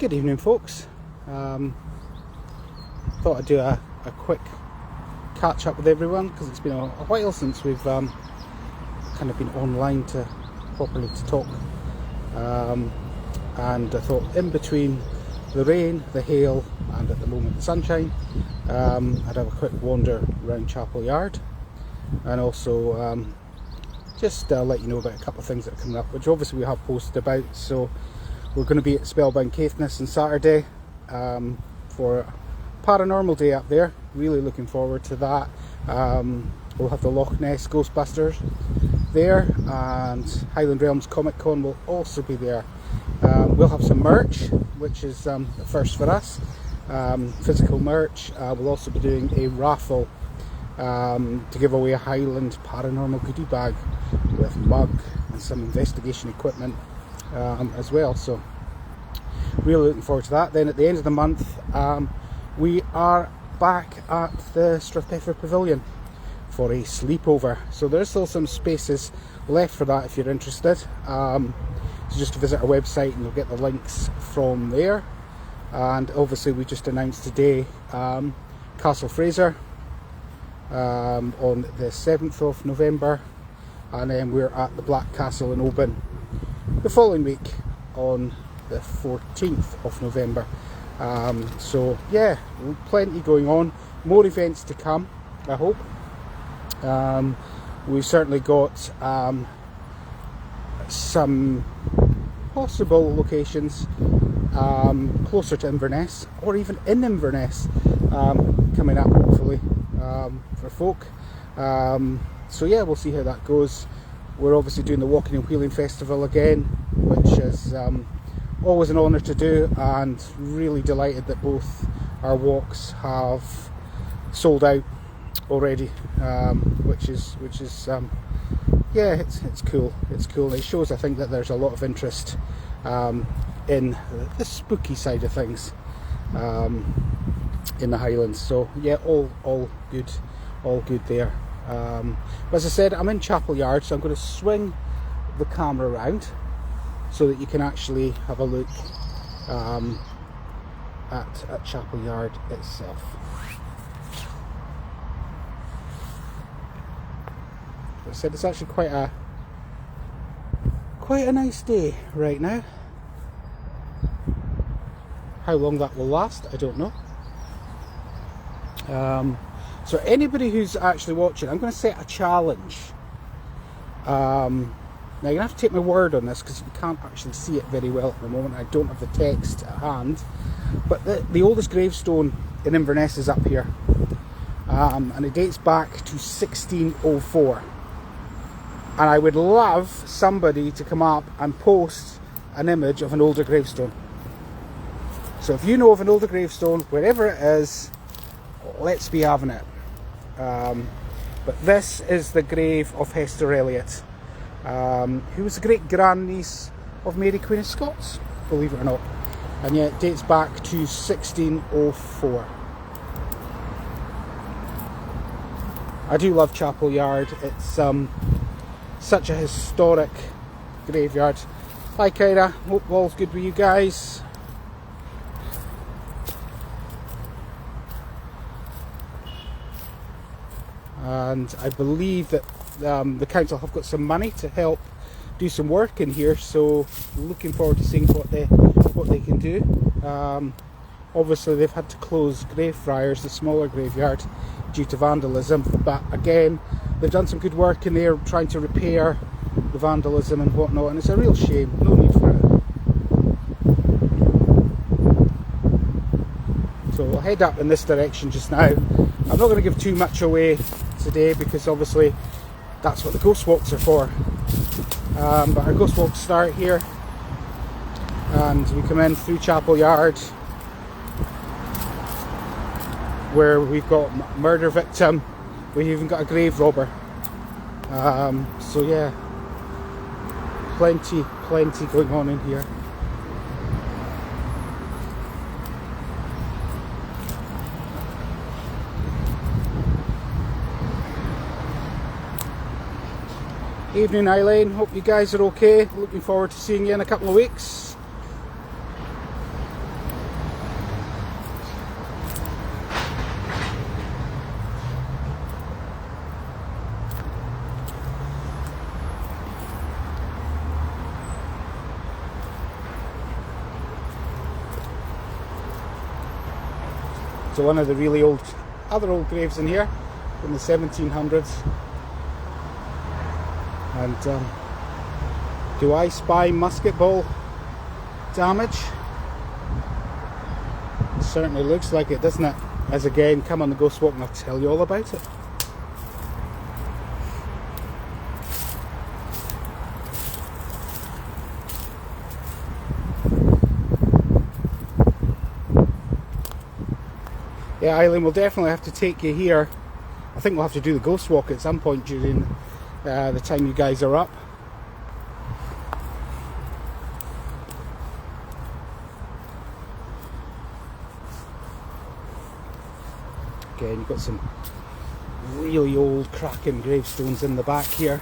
Good evening, folks. Thought I'd do a quick catch up with everyone because it's been a while since we've kind of been online to properly to talk, and I thought in between the rain, the hail and at the moment the sunshine, I'd have a quick wander around Chapel Yard and also just let you know about a couple of things that are coming up, which obviously we have posted about. So we're going to be at Spellbound Caithness on Saturday for Paranormal Day up there. Really looking forward to that. We'll have the Loch Ness Ghostbusters there, and Highland Realms Comic Con will also be there. We'll have some merch, which is the first for us, physical merch. We'll also be doing a raffle to give away a Highland Paranormal goodie bag with mug and some investigation equipment as well. So really looking forward to that. Then at the end of the month we are back at the Strathpeffer Pavilion for a sleepover, so there's still some spaces left for that if you're interested. So just visit our website and you'll get the links from there. And obviously we just announced today Castle Fraser on the 7th of November, and then we're at the Black Castle in Oban the following week on the 14th of November. So yeah, plenty going on, more events to come, I hope. We've certainly got some possible locations closer to Inverness, or even in Inverness, coming up hopefully for folk. So yeah, we'll see how that goes. We're obviously doing the Walking and Wheeling Festival again, which is always an honour to do, and really delighted that both our walks have sold out already, which is yeah, it's cool. It's cool. It shows, I think, that there's a lot of interest in the spooky side of things in the Highlands. So yeah, all good there. But as I said, I'm in Chapel Yard, so I'm going to swing the camera around so that you can actually have a look at Chapel Yard itself. As I said, it's actually quite a nice day right now. How long that will last, I don't know. So anybody who's actually watching, I'm going to set a challenge. Now you're going to have to take my word on this because you can't actually see it very well at the moment. I don't have the text at hand. But the oldest gravestone in Inverness is up here. And it dates back to 1604. And I would love somebody to come up and post an image of an older gravestone. So if you know of an older gravestone, wherever it is, let's be having it. But this is the grave of Hester Elliot, who was the great grandniece of Mary Queen of Scots, believe it or not. And yet it dates back to 1604. I do love Chapel Yard. It's such a historic graveyard. Hi Kyra, hope all's good with you guys. And I believe that the council have got some money to help do some work in here, so looking forward to seeing what they can do. Obviously they've had to close Greyfriars, the smaller graveyard, due to vandalism, but again they've done some good work in there trying to repair the vandalism and whatnot, and it's a real shame, no need for it. So we'll head up in this direction just now. I'm not going to give too much away today because obviously that's what the ghost walks are for. But our ghost walks start here and we come in through Chapel Yard, where we've got murder victim, we've even got a grave robber. So yeah, plenty going on in here. Evening Eileen, hope you guys are okay. Looking forward to seeing you in a couple of weeks. So one of the really other old graves in here in the 1700s. And do I spy musket ball damage? It certainly looks like it, doesn't it? As again, come on the Ghost Walk and I'll tell you all about it. Yeah, Eileen, we'll definitely have to take you here. I think we'll have to do the Ghost Walk at some point during the time you guys are up. Again, you've got some really old cracking gravestones in the back here.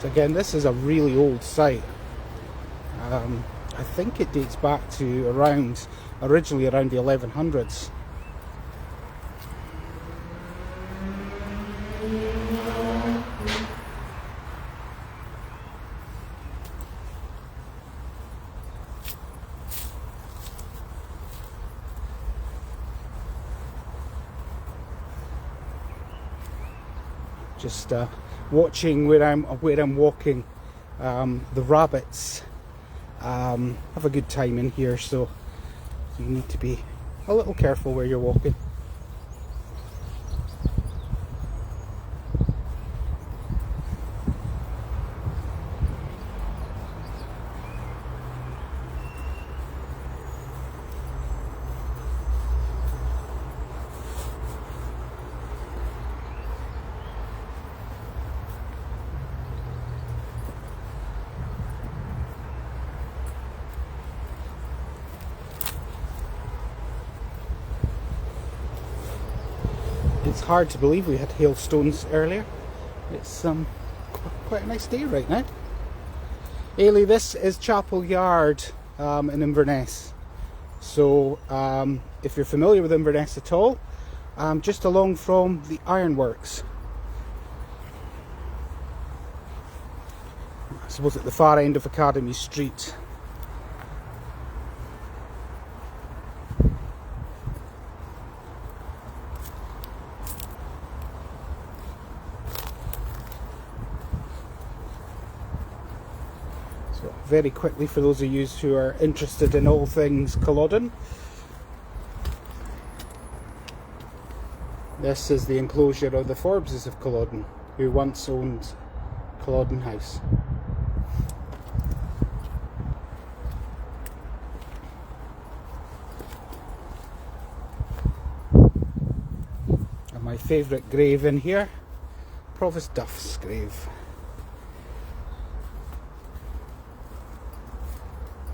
So again, this is a really old site. I think it dates back to originally around the 1100s. Just watching where I'm walking. The rabbits have a good time in here, so you need to be a little careful where you're walking. It's hard to believe we had hailstones earlier. It's quite a nice day right now. Ailey, this is Chapel Yard in Inverness. So if you're familiar with Inverness at all, just along from the ironworks. I suppose at the far end of Academy Street. So very quickly, for those of you who are interested in all things Culloden, this is the enclosure of the Forbeses of Culloden, who once owned Culloden House. And my favourite grave in here, Provost Duff's grave.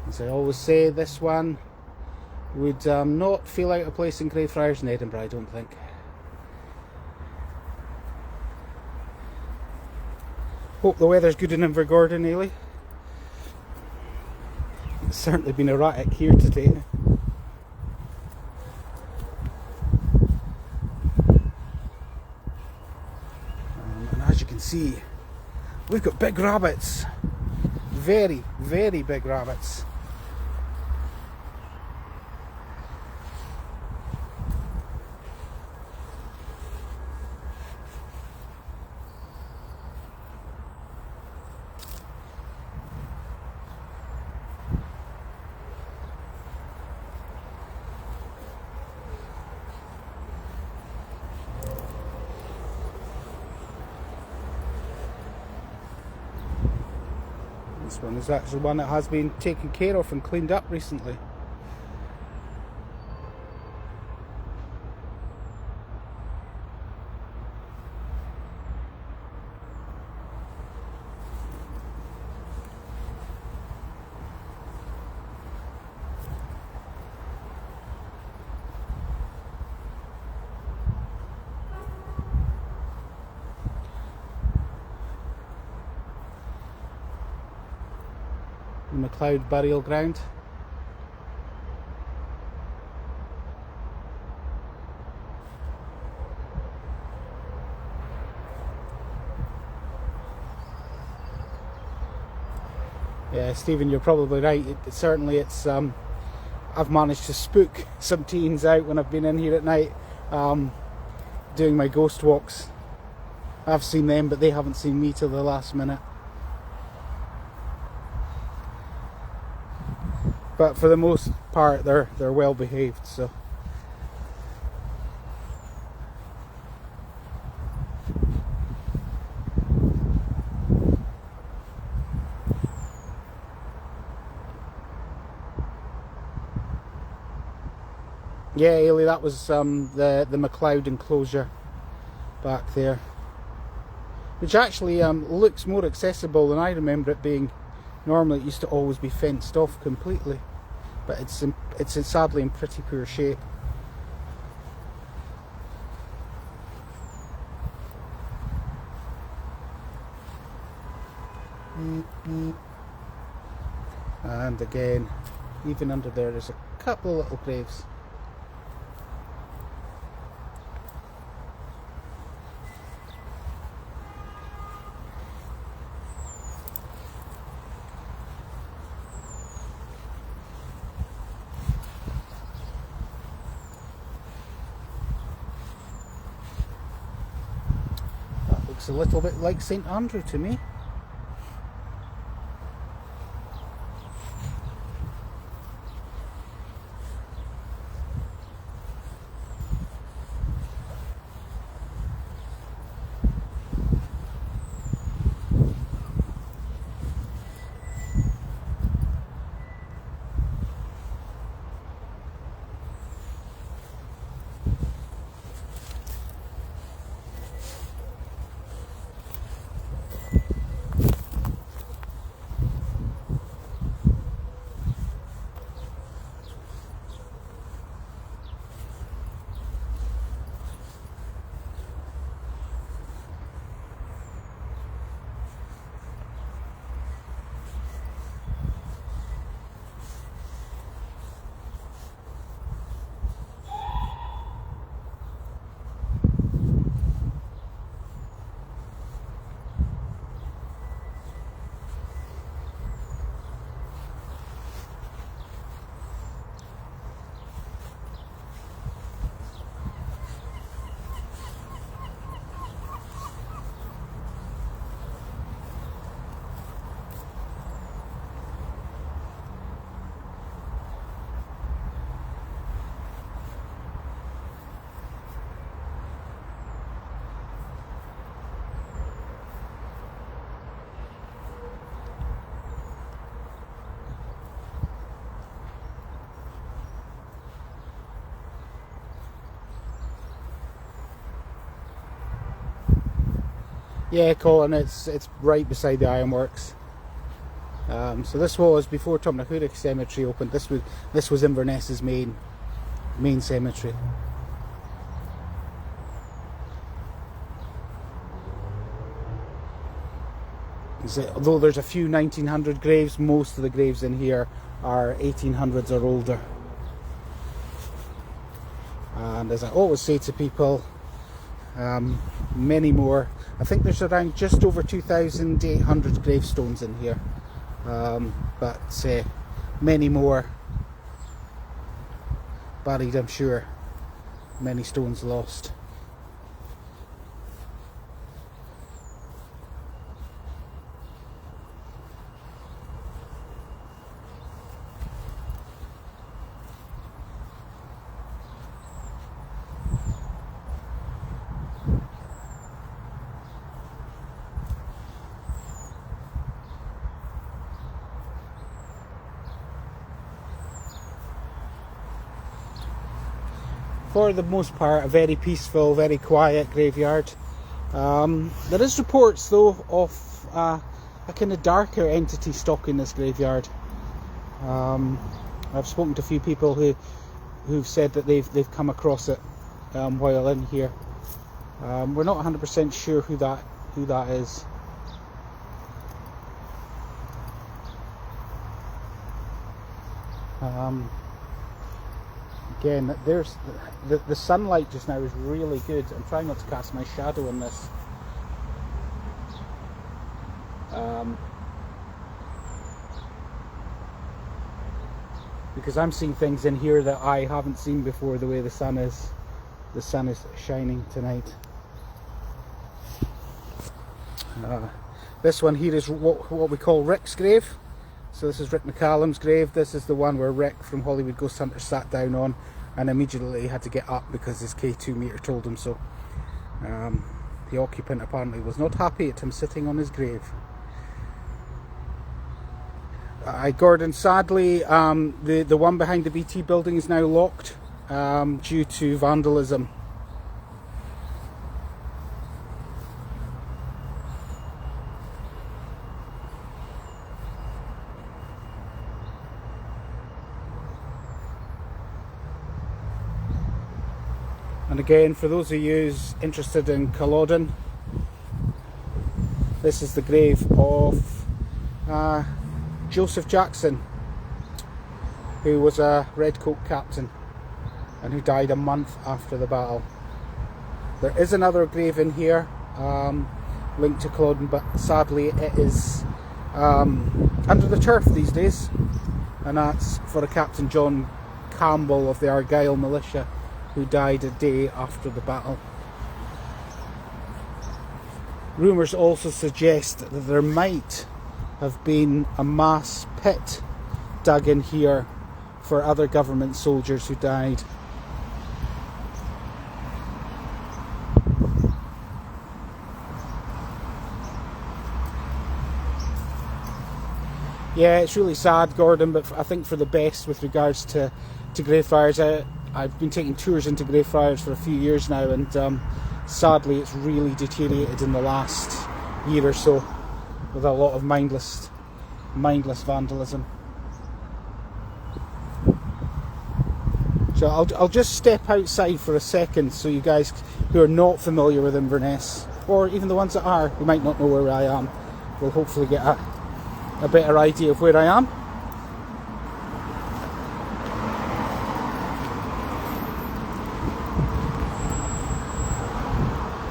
As I always say, this one would not feel out of place in Greyfriars in Edinburgh, I don't think. Hope the weather's good in Invergordon, Ailey. It's certainly been erratic here today. And as you can see, we've got big rabbits. Very, very big rabbits. this one is actually one that has been taken care of and cleaned up recently. The MacLeod burial ground. Yeah, Stephen, you're probably right. Certainly it's I've managed to spook some teens out when I've been in here at night doing my ghost walks. I've seen them, but they haven't seen me till the last minute. But for the most part, they're well behaved. So yeah, Ailey, that was the MacLeod enclosure back there, which actually looks more accessible than I remember it being. Normally it used to always be fenced off completely, but it's sadly in pretty poor shape. And again, even under there, there's a couple of little graves. Looks a little bit like St Andrew to me. Yeah, Colin, it's right beside the ironworks. So this was before Tomnahurich Cemetery opened. This was Inverness's main cemetery. Although there's a few 1900 graves, most of the graves in here are 1800s or older. And as I always say to people, many more. I think there's around just over 2,800 gravestones in here, but many more buried, I'm sure. Many stones lost. for the most part, a very peaceful, very quiet graveyard. There is reports though of a kind of darker entity stalking this graveyard. I've spoken to a few people who've said that they've come across it while in here. We're not 100% sure who that is. Again, there's the sunlight just now is really good. I'm trying not to cast my shadow on this. Because I'm seeing things in here that I haven't seen before, the way the sun is shining tonight. This one here is what we call Rick's grave. So this is Rick McCallum's grave. This is the one where Rick from Hollywood Ghost Hunters sat down on and immediately had to get up because his K2 meter told him so. The occupant apparently was not happy at him sitting on his grave. Gordon, sadly, the one behind the BT building is now locked due to vandalism. And again, for those of you interested in Culloden, this is the grave of Joseph Jackson, who was a Redcoat captain and who died a month after the battle. There is another grave in here linked to Culloden, but sadly it is under the turf these days, and that's for a Captain John Campbell of the Argyll Militia, who died a day after the battle. Rumours also suggest that there might have been a mass pit dug in here for other government soldiers who died. Yeah, it's really sad, Gordon, but I think for the best with regards to Greyfriars. I've been taking tours into Greyfriars for a few years now, and sadly it's really deteriorated in the last year or so with a lot of mindless vandalism. So I'll just step outside for a second so you guys who are not familiar with Inverness, or even the ones that are, who might not know where I am, will hopefully get a better idea of where I am.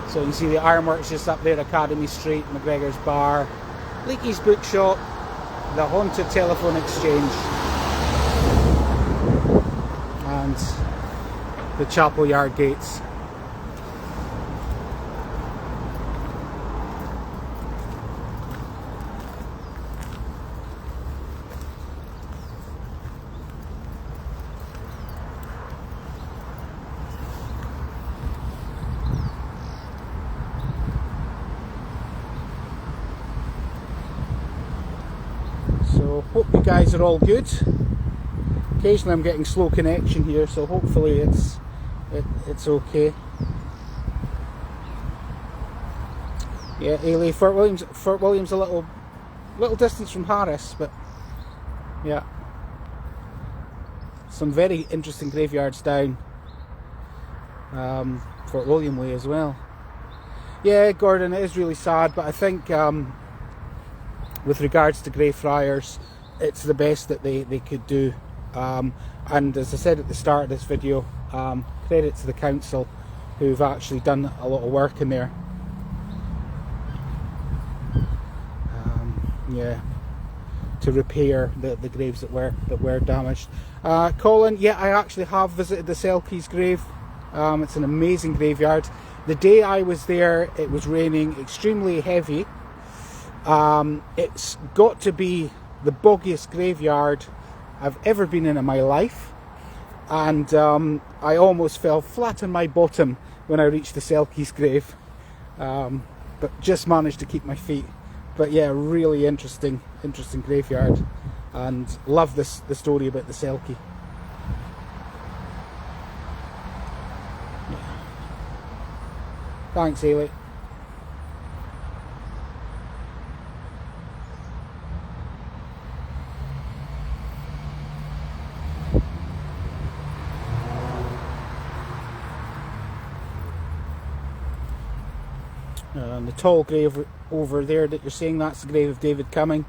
So you can see the ironworks just up there, Academy Street, McGregor's Bar, Leakey's Bookshop, the Haunted Telephone Exchange, and the Chapel Yard gates. So hope you guys are all good. Occasionally I'm getting slow connection here, so hopefully it's okay. Yeah, Ailey, Fort William's a little distance from Harris, but yeah, some very interesting graveyards down Fort William way as well. Yeah, Gordon, it is really sad, but I think with regards to Greyfriars, it's the best that they could do. And as I said at the start of this video, credit to the council who've actually done a lot of work in there. Yeah, to repair the graves that were damaged. Colin, yeah, I actually have visited the Selkies grave. It's an amazing graveyard. The day I was there, it was raining extremely heavy. It's got to be the boggiest graveyard I've ever been in my life, and I almost fell flat on my bottom when I reached the Selkies grave, but just managed to keep my feet. But yeah, really interesting graveyard, and love the story about the Selkie. Thanks, Ailey. And the tall grave over there that you're seeing, that's the grave of David Cumming,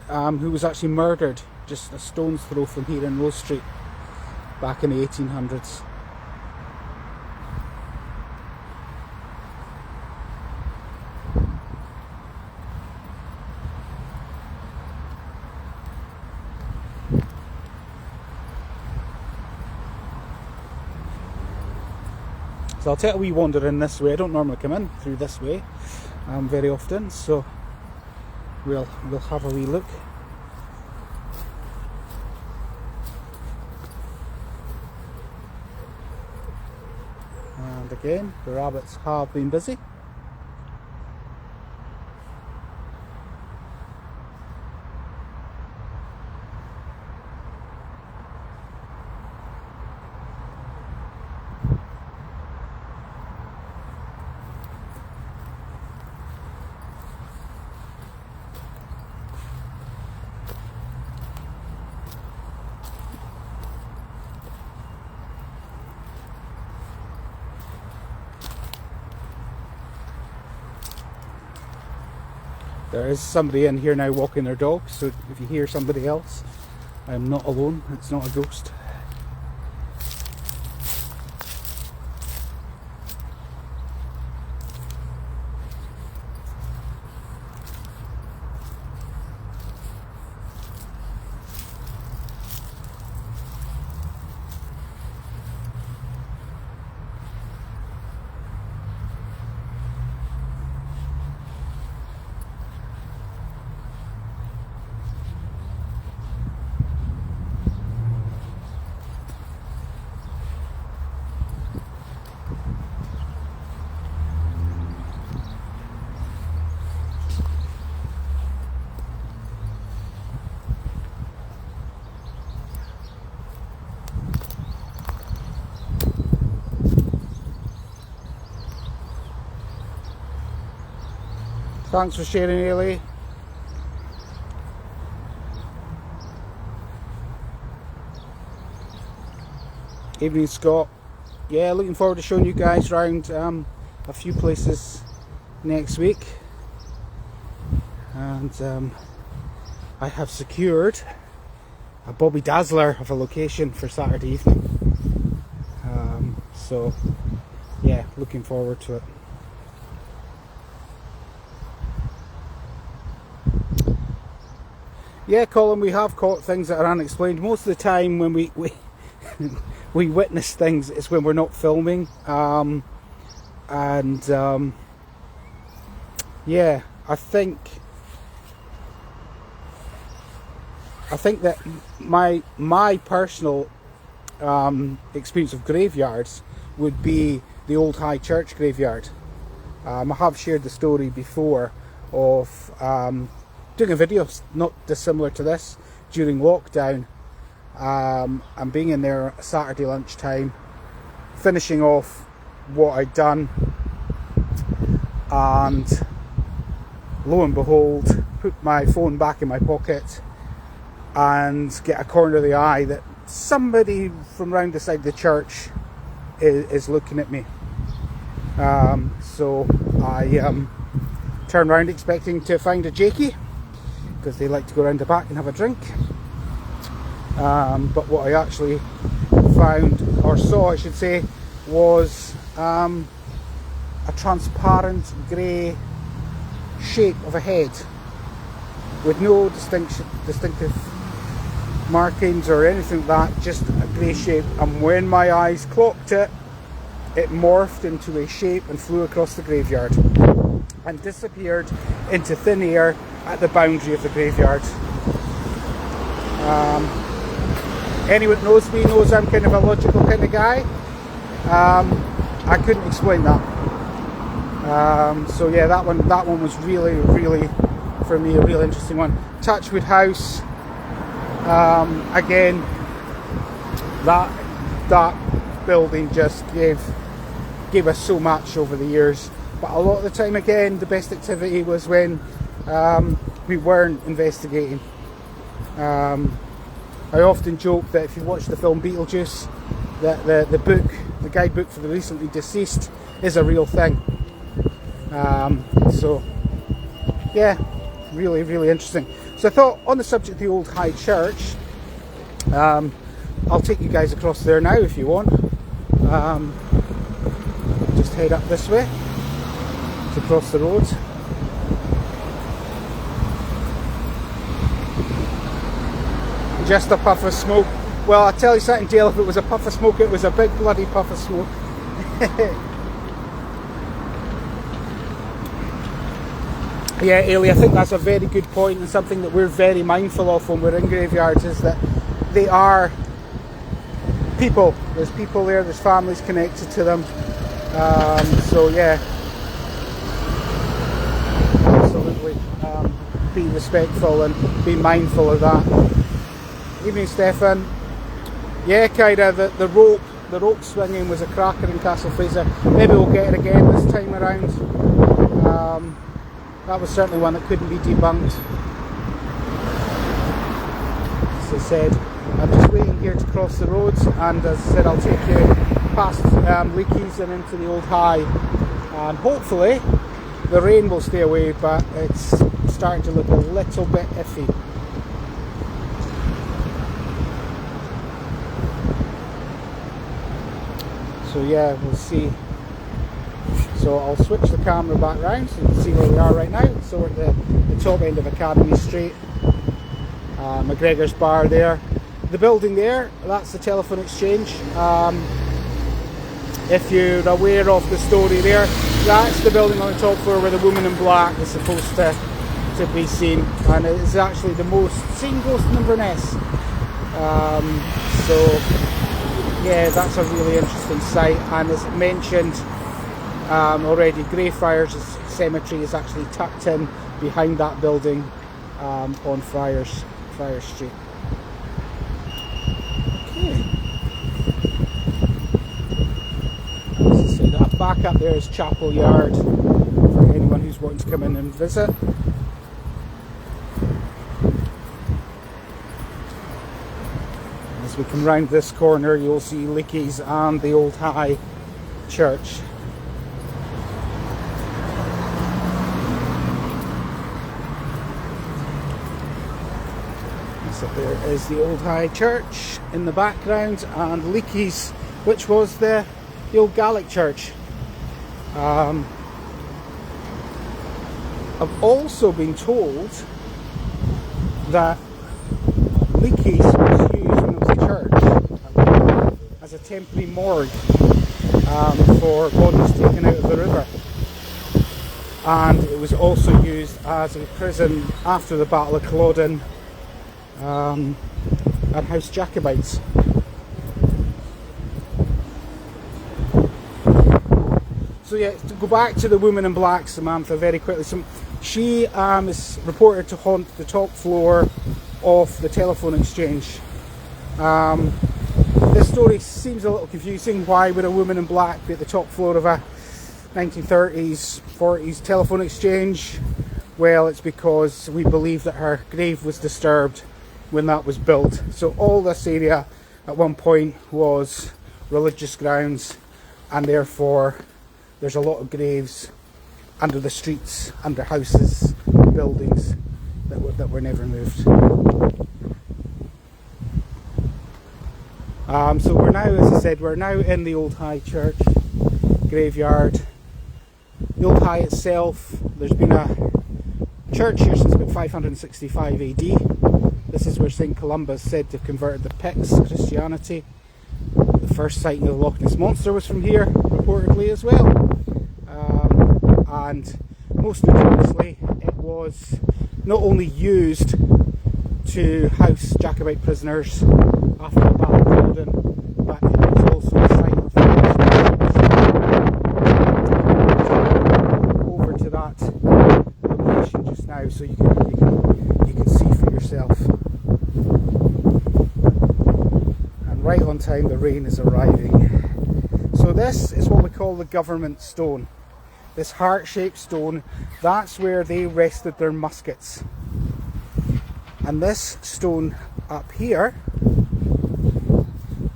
who was actually murdered just a stone's throw from here in Rose Street back in the 1800s. So I'll take a wee wander in this way. I don't normally come in through this way very often, so we'll have a wee look. And again, the rabbits have been busy. There is somebody in here now walking their dog, so if you hear somebody else, I'm not alone, it's not a ghost. Thanks for sharing, Ailey. Evening, Scott. Yeah, looking forward to showing you guys around a few places next week. And I have secured a Bobby Dazzler of a location for Saturday evening. So, yeah, looking forward to it. Yeah, Colin, we have caught things that are unexplained. Most of the time when we we witness things, it's when we're not filming. Yeah, I think that my personal experience of graveyards would be the old High Church graveyard. I have shared the story before of doing a video not dissimilar to this during lockdown, and being in there Saturday lunchtime, finishing off what I'd done, and lo and behold, put my phone back in my pocket and get a corner of the eye that somebody from round the side of the church is looking at me. So I turned around expecting to find a Jakey, because they like to go around the back and have a drink. But what I actually found, or saw I should say, was a transparent grey shape of a head with no distinctive markings or anything like that, just a grey shape. And when my eyes clocked it, it morphed into a shape and flew across the graveyard and disappeared into thin air at the boundary of the graveyard. Anyone that knows me knows I'm kind of a logical kind of guy. I couldn't explain that. So yeah, that one was really for me a real interesting one. Touchwood House, again, that building just gave us so much over the years. but a lot of the time again the best activity was when we weren't investigating. I often joke that if you watch the film Beetlejuice, that the guidebook for the recently deceased is a real thing. So yeah, really, really interesting. So I thought, on the subject of the old High Church, I'll take you guys across there now if you want. Just head up this way to cross the road. Just a puff of smoke. Well, I'll tell you something, Dale, if it was a puff of smoke, it was a big bloody puff of smoke. Yeah, Ailey, I think that's a very good point, and something that we're very mindful of when we're in graveyards is that they are people. There's people there, there's families connected to them. So yeah, absolutely. Be respectful and be mindful of that. Evening, Stefan. Yeah, kinda the rope swinging was a cracker in Castle Fraser. Maybe we'll get it again this time around. That was certainly one that couldn't be debunked. As I said, I'm just waiting here to cross the roads, and as I said, I'll take you past Leakeys and into the Old High, and hopefully the rain will stay away, but it's starting to look a little bit iffy. So yeah, we'll see. So I'll switch the camera back round so you can see where we are right now. So we're at the top end of Academy Street, McGregor's Bar there. The building there, that's the telephone exchange. If you're aware of the story there, that's the building on the top floor where the woman in black is supposed to be seen, and it is actually the most seen ghost in Inverness. So yeah, that's a really interesting site, and as mentioned already, Greyfriars Cemetery is actually tucked in behind that building on Friars Street. Okay. As I say, that back up there is Chapel Yard for anyone who's wanting to come in and visit. As we come round this corner, you'll see Leakeys and the Old High Church. So there is the Old High Church in the background, and Leakeys, which was the old Gaelic church. I've also been told that Leakeys was used when it was a church as a temporary morgue for bodies taken out of the river, and it was also used as a prison after the Battle of Culloden and housed Jacobites. So yeah, to go back to the woman in black, Samantha, very quickly. She is reported to haunt the top floor of the telephone exchange. This story seems a little confusing. Why would a woman in black be at the top floor of a 1930s, 40s telephone exchange? Well, it's because we believe that her grave was disturbed when that was built. So all this area at one point was religious grounds, and therefore there's a lot of graves under the streets, under houses, buildings that were never moved. So we're now, as I said, we're now in the Old High Church graveyard. The Old High itself, there's been a church here since about 565 AD. This is where St. Columba is said to have converted the Picts to Christianity. The first sighting of the Loch Ness Monster was from here, reportedly, as well. And most notoriously, it was not only used to house Jacobite prisoners after the Battle of Culloden, but it was also a site of over to that location just now, so you can see for yourself. And right on time, the rain is arriving. So this is what we call the government stone. this heart-shaped stone, that's where they rested their muskets. And this stone up here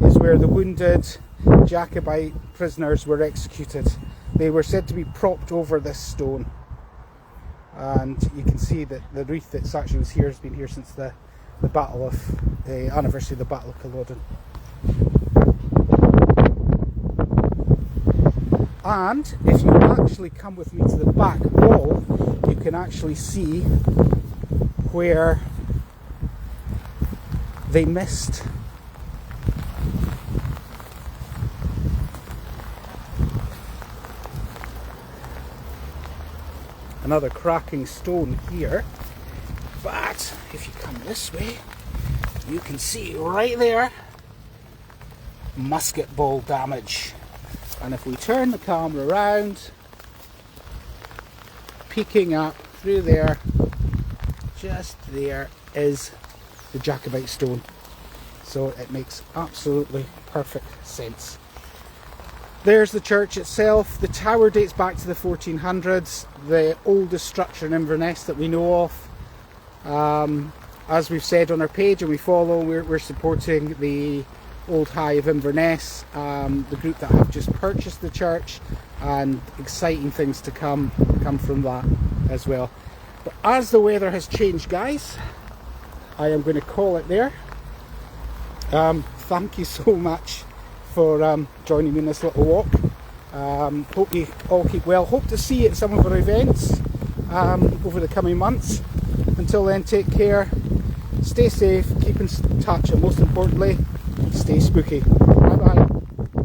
is where the wounded Jacobite prisoners were executed. They were said to be propped over this stone. And you can see that the wreath that actually was here has been here since the battle of the anniversary of the Battle of Culloden. And if you actually come with me to the back wall, you can actually see where they missed another cracking stone here. But if you come this way, you can see right there musket ball damage. And if we turn the camera around, peeking up through there, just there is the Jacobite stone. So it makes absolutely perfect sense. There's the church itself. The tower dates back to the 1400s, the oldest structure in Inverness that we know of. As we've said on our page and we follow, we're supporting the Old High of Inverness, the group that have just purchased the church, and exciting things to come from that as well. But as the weather has changed, guys, I am going to call it there. Thank you so much for joining me in this little walk. Hope you all keep well. Hope to see you at some of our events over the coming months. Until then, take care, stay safe, keep in touch, and most importantly, stay spooky.